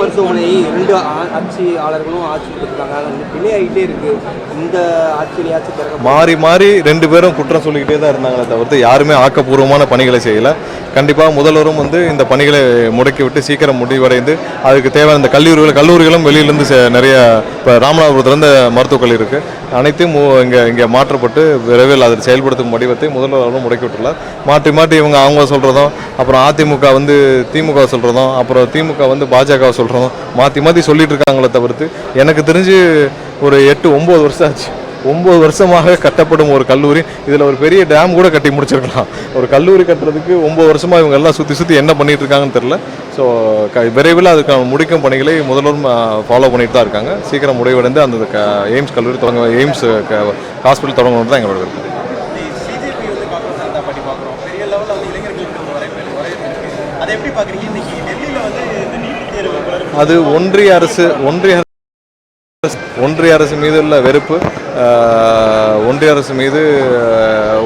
மருத்துவமனை 2 ஆட்சியாளர்களும் ஆட்சி கொடுத்துருக்காங்க. அது டிலே ஆகிட்டே இருக்குது. இந்த ஆட்சியிலேயாச்சும் மாறி மாறி 2 பேரும் குற்றம் சொல்லிக்கிட்டே தான் இருந்தாங்களே தவிர்த்து யாருமே ஆக்கப்பூர்வமான பணிகளை செய்யலை. கண்டிப்பாக முதல்வரும் வந்து இந்த பணிகளை முடக்கி விட்டு சீக்கிரம் முடிவடைந்து அதுக்கு தேவையான இந்த கல்லூரிகளும் வெளியிலேருந்து நிறைய இப்போ ராமநாதபுரத்துலேருந்து மருத்துவக் கல்லூரி இருக்குது, அனைத்தும் இங்கே மாற்றப்பட்டு விரைவில் அதை செயல்படுத்தும் வடிவத்தை முதல்வரும் முடக்கி விட்டுள்ளார். மாற்றி மாற்றி அவங்க சொல்கிறதும், அப்புறம் அதிமுக வந்து திமுக சொல்கிறதும், அப்புறம் திமுக வந்து பாஜக சொல்கிறதும் மாற்றி மாற்றி சொல்லிட்டு இருக்காங்களே தவிர்த்து எனக்கு தெரிஞ்சு ஒரு 8-9 வருஷம் ஆச்சு. 9 வருஷமாக கட்டப்படும் ஒரு கல்லூரி, இதில் ஒரு பெரிய டேம் கூட கட்டி முடிச்சிருக்கலாம். ஒரு கல்லூரி கட்டுறதுக்கு 9 வருஷமாக இவங்க எல்லாம் சுற்றி என்ன பண்ணிட்டு இருக்காங்கன்னு தெரியல. ஸோ விரைவில் அதுக்கான முடிக்கும் பணிகளை முதல்வரும் ஃபாலோ பண்ணிட்டு தான் இருக்காங்க. சீக்கிரம் முடிவடைந்து அந்த எய்ம்ஸ் கல்லூரி எய்ம்ஸ் ஹாஸ்பிட்டல் தொடங்கணும் தான் எங்களோட இருக்குது. அது ஒன்றிய அரசு மீது உள்ள வெறுப்பு, ஒன்றிய அரசு மீது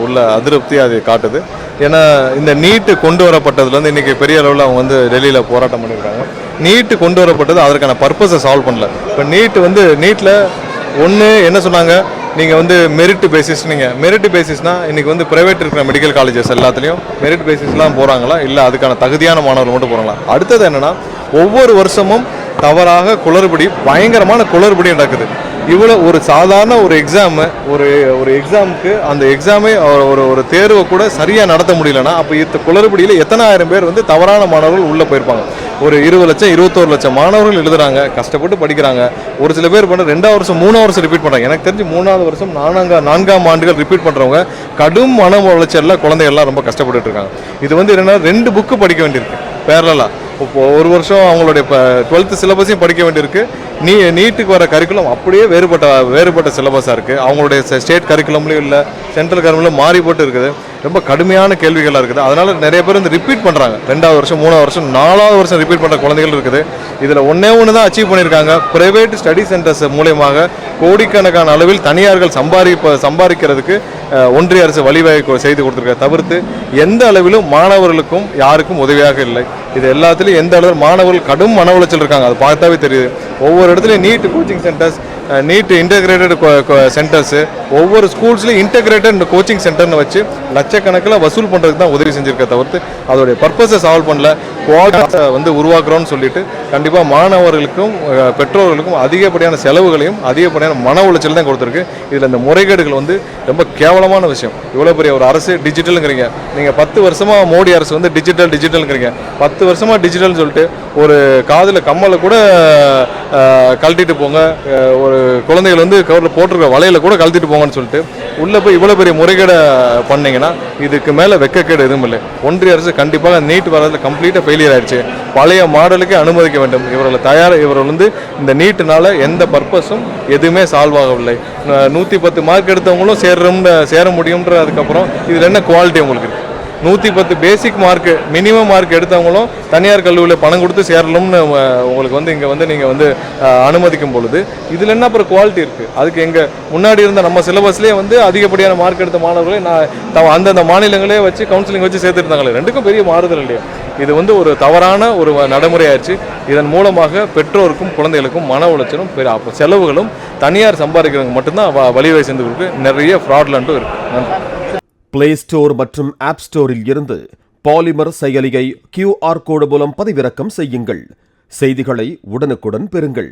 உள்ள அதிருப்தி அதை காட்டுது. ஏன்னா இந்த நீட்டு கொண்டு வரப்பட்டதுலேருந்து இன்றைக்கி பெரிய அளவில் அவங்க வந்து டெல்லியில் போராட்டம் பண்ணியிருக்காங்க. நீட்டு கொண்டு வரப்பட்டது அதற்கான பர்பஸை சால்வ் பண்ணல. இப்போ நீட்டில் ஒன்று என்ன சொன்னாங்க, நீங்கள் வந்து மெரிட் பேசிஸ்னால் இன்றைக்கி வந்து ப்ரைவேட் இருக்கிற மெடிக்கல் காலேஜஸ் எல்லாத்துலேயும் மெரிட் பேசிஸ்லாம் போகிறாங்களா, இல்லை அதுக்கான தகுதியான மாணவர்கள் மட்டும் போகிறாங்களா. அடுத்தது என்னென்னா, ஒவ்வொரு வருஷமும் தவறாக பயங்கரமான குளறுபடி நடக்குது. இவ்வளோ ஒரு சாதாரண ஒரு எக்ஸாமுக்கு அந்த எக்ஸாமே ஒரு தேர்வை கூட சரியாக நடத்த முடியலன்னா அப்போ குளறுபடியில் எத்தனை ஆயிரம் பேர் வந்து தவறான மாணவர்கள் உள்ளே போயிருப்பாங்க. ஒரு 20 லட்சம் 21 லட்சம் மாணவர்கள் எழுதுறாங்க, கஷ்டப்பட்டு படிக்கிறாங்க. ஒரு சில பேர் 2ஆவது வருஷம் 3ஆவது வருஷம் ரிப்பீட் பண்ணுறாங்க. எனக்கு தெரிஞ்சு 3ஆவது வருஷம் 4ஆம் ஆண்டுகள் ரிப்பீட் பண்ணுறவங்க கடும் மன உளைச்சலில் குழந்தைகள்லாம் ரொம்ப கஷ்டப்பட்டு இருக்காங்க. இது வந்து என்னென்னா 2 புக்கு படிக்க வேண்டியிருக்கு பேரலா. இப்போ ஒரு வருஷம் அவங்களுடைய 12th சிலபஸையும் படிக்க வேண்டியிருக்கு. நீட்டுக்கு வர கரிக்குலம் அப்படியே வேறுபட்ட சிலபஸாக இருக்குது. அவங்களுடைய ஸ்டேட் கரிக்குலம்லையும் இல்லை, சென்ட்ரல் கரிக்குலம் மாறி போட்டு இருக்குது. ரொம்ப கடுமையான கேள்விகளாக இருக்குது. அதனால் நிறைய பேர் வந்து ரிப்பீட் பண்ணுறாங்க. 2ஆவது வருஷம் 3ஆவது வருஷம் 4ஆவது வருஷம் ரிப்பீட் பண்ணுற குழந்தைகள் இருக்குது. இதில் ஒன்று தான் அச்சீவ் பண்ணியிருக்காங்க. ப்ரைவேட் ஸ்டடி சென்டர்ஸ் மூலயமாக கோடிக்கணக்கான அளவில் தனியார்கள் சம்பாதிக்கிறதுக்கு ஒன்றிய அரசு வழிவகை செய்து கொடுத்துருக்க தவிர்த்து எந்த அளவிலும் மாணவர்களுக்கும் யாருக்கும் உதவியாக இல்லை. இது எல்லாத்துலேயும் எந்த அளவில் மாணவர்கள் கடும் மன உளைச்சல் இருக்காங்க, அது பார்த்தாவே தெரியுது. ஒவ்வொரு இடத்துலையும் NEET coaching centres, NEET integrated centres, ஒவ்வொரு ஸ்கூல்ஸ்லையும் இன்டெகிரேட்டட் கோச்சிங் சென்டர்னு வச்சு லட்சக்கணக்கில் வசூல் பண்ணுறதுக்கு தான் உதவி செஞ்சுருக்க தவிர்த்து அதோடைய பர்பஸை சால்வ் பண்ணல. குவாலிட்டி வந்து உருவாக்குறோன்னு சொல்லிட்டு கண்டிப்பாக மாணவர்களுக்கும் பெற்றோர்களுக்கும் அதிகப்படியான செலவுகளையும் அதிகப்படியான மன உளைச்சல் தான் கொடுத்துருக்கு. இதில் இந்த முறைகேடுகள் வந்து ரொம்ப கேவலமான விஷயம். இவ்வளோ பெரிய ஒரு அரசு டிஜிட்டலுங்கிறீங்க, நீங்கள் 10 வருஷமாக மோடி அரசு வந்து டிஜிட்டலுங்கிறீங்க. 10 வருஷமாக டிஜிட்டல்னு சொல்லிட்டு ஒரு காதில் கம்மலை கூட கழட்டிட்டு போங்க, ஒரு குழந்தைகள் வந்து கவரில் போட்டிருக்க வலையில் கூட கழட்டிட்டு போங்கன்னு சொல்லிட்டு உள்ளே போய் இவ்வளோ பெரிய முறைகேடை பண்ணிங்கன்னா இதுக்கு மேலே வெக்கக்கேடு எதுவும் இல்லை. ஒன்றிய அரசு கண்டிப்பாக நீட் வரதில் கம்ப்ளீட்டாக ஃபெயிலியர் ஆயிடுச்சு. பழைய மாடலுக்கே அனுமதிக்க வேண்டும். இவர்கள் வந்து இந்த நீட்டுனால எந்த பர்பஸும் எதுவுமே சால்வ் ஆகவில்லை. 110 மார்க் எடுத்தவங்களும் சேர முடியுன்ற அதுக்கப்புறம் இதில் என்ன குவாலிட்டி உங்களுக்கு இருக்குது? 110 பேசிக் மார்க்கு மினிமம் மார்க் எடுத்தவங்களும் தனியார் கல்லூரியில் பணம் கொடுத்து சேரலும்னு உங்களுக்கு வந்து இங்கே வந்து நீங்கள் வந்து அனுமதிக்கும் பொழுது இதில் என்ன அப்புறம் குவாலிட்டி இருக்குது? அதுக்கு எங்கள் முன்னாடி இருந்த நம்ம சிலபஸ்லேயே வந்து அதிகப்படியான மார்க் எடுத்த மாணவர்களை அந்தந்த மாநிலங்களே வச்சு கவுன்சிலிங் வச்சு சேர்த்துருந்தாங்களே. 2க்கும் பெரிய மாறுதல் இல்லையா? இது வந்து ஒரு தவறான ஒரு நடைமுறை ஆயிடுச்சு. இதன் மூலமாக பெற்றோருக்கும் குழந்தைகளுக்கும் மன உளைச்சலும் செலவுகளும் தனியார் சம்பாதிக்கிறவங்க மட்டும்தான் வழிவகை செஞ்சு கொடுக்கு. நிறைய ஃப்ராட்லண்ட்டும் இருக்குது. பிளே ஸ்டோர் மற்றும் ஆப் ஸ்டோரில் இருந்து பாலிமர் செயலியை QR கோடு மூலம் பதிவிறக்கம் செய்யுங்கள். செய்திகளை உடனுக்குடன் பெறுங்கள்.